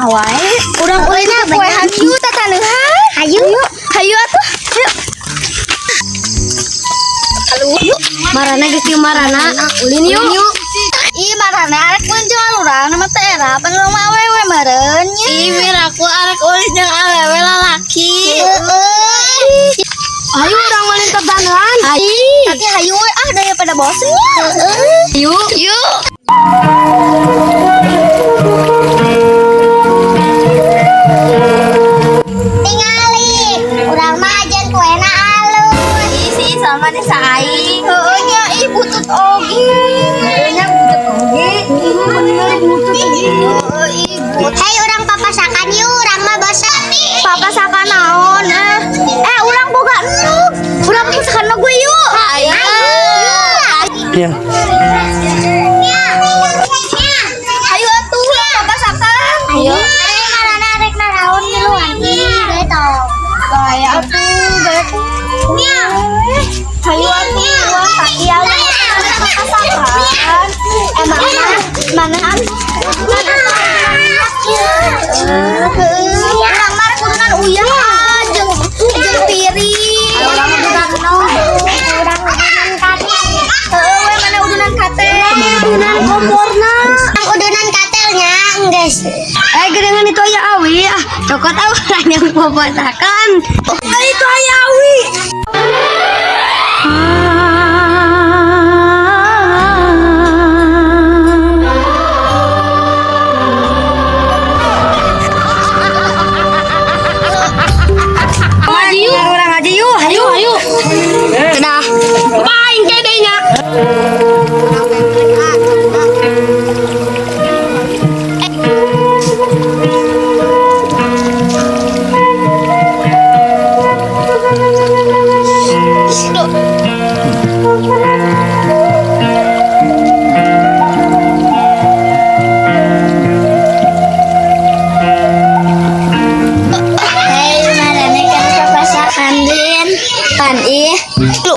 kumaha wae. Urang ulina kue hayu tataneuhan. Hayu. Hayu atuh. Hayu. Marana geus ieu marana. Ulin yuk. Ih marana arek muncul urang nama teh era panurang awewe meureun nya. Ih miraku arek ulin jeung awewe lalaki. Ayo urang ulin tataneuhan. Tapi hayu we daripada bosen nya. Yuk. Tingali, urang mah ajen kuena alus. Isi sama desa aing. Heueuh nya ih butut oge. Nya butut oge. Bener butut oge. Hei urang papasakan yuk, urang mah bosan. Papasakan naon? Urang boga enduk. Urang papasakan mah gue yuk. Ayo. Iya. Ayo atuh papasakan. Ayo. Arek naraon duluan. Gitu. Gaya atuh, gaya tuh. Ayo atuh, iya papasakan. Mana? Urang mah kudunan uyah jeung piring. Urang udunan katel. We mana udunan katel? Udunan komporna. Udunan katelnya geus. Gedengan itu aya awi cokot urang yang papasakan. Itu aya awi. Ayo. Cenah. Paing kedenya.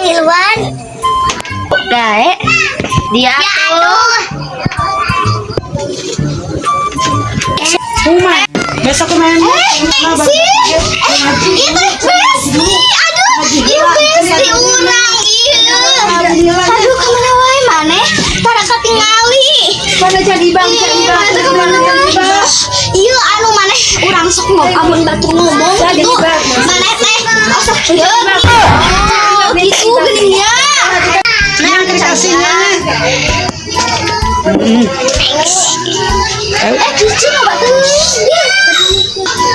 Ilwan gae dia tuh Besok kemarin itu besti urang aduh kemana wae maneh para katingali pada jadi bang iya anu maneh urang sok amun batu ngomong gitu maneh teh sok gitu geningnya nah kecasihnya cuci coba tuh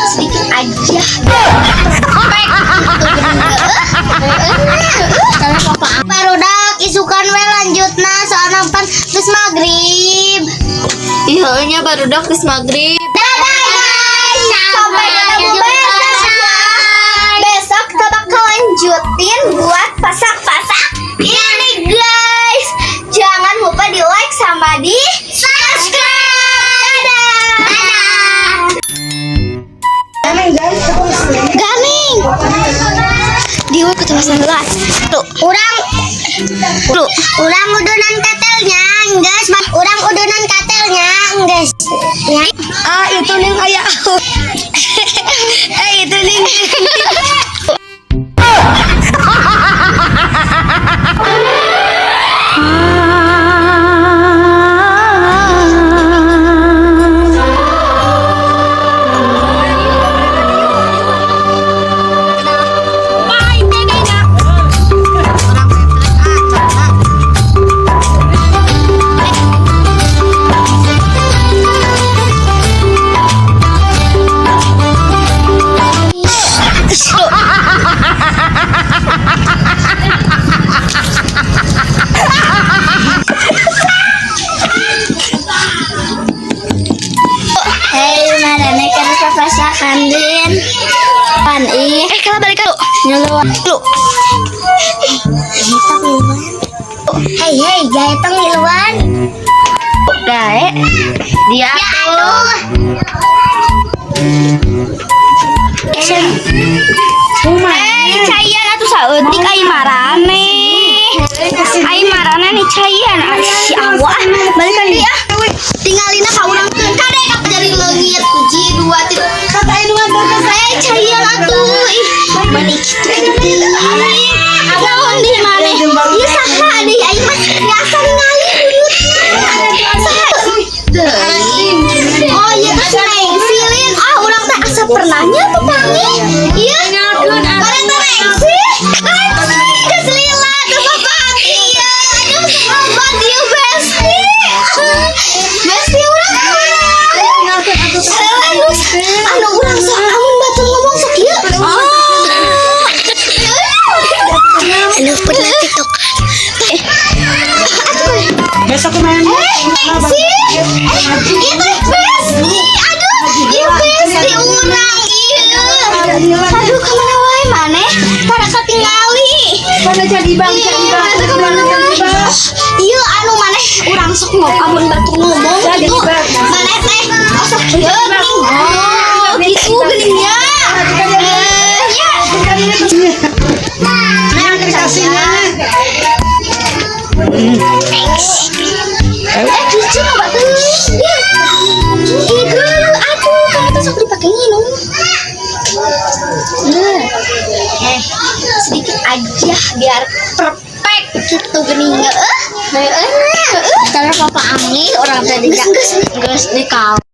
sedikit aja barudak isukan we lanjutna soalna pan geus magrib iya nya barudak geus magrib dadah guys sampai ketemu besok kita bakal lanjutin buat pasak-pasak ini guys jangan lupa di like sama di subscribe dadah ganing diu ketemu sangat urang udunan katelnya guys urang udunan katelnya guys ya itu ning aya itu ning Andin pan kalau balik lu nyelua lu hei gae tong iluan gae dia tuh cayan atuh saeutik ai marane nih cayan si awah balikan dia tinggalina ka urang teu kade ka jadi leungit 7 Aduh, kemana wae maneh? Para katingali. Mana jadi bang? Iya, anu maneh urang sok amun batu ngomong Jadi, gitu. Bang. Maneh teh sok geuning. Oh, gitu geuningnya. Ya. Nah, Kasihnya. cuci coba tuh. Itu, aduh, kamu tuh sok dipakai minum. Nah, sedikit aja biar perfect gitu geningnya. Kalau papa Ami orang tadi geus di kau.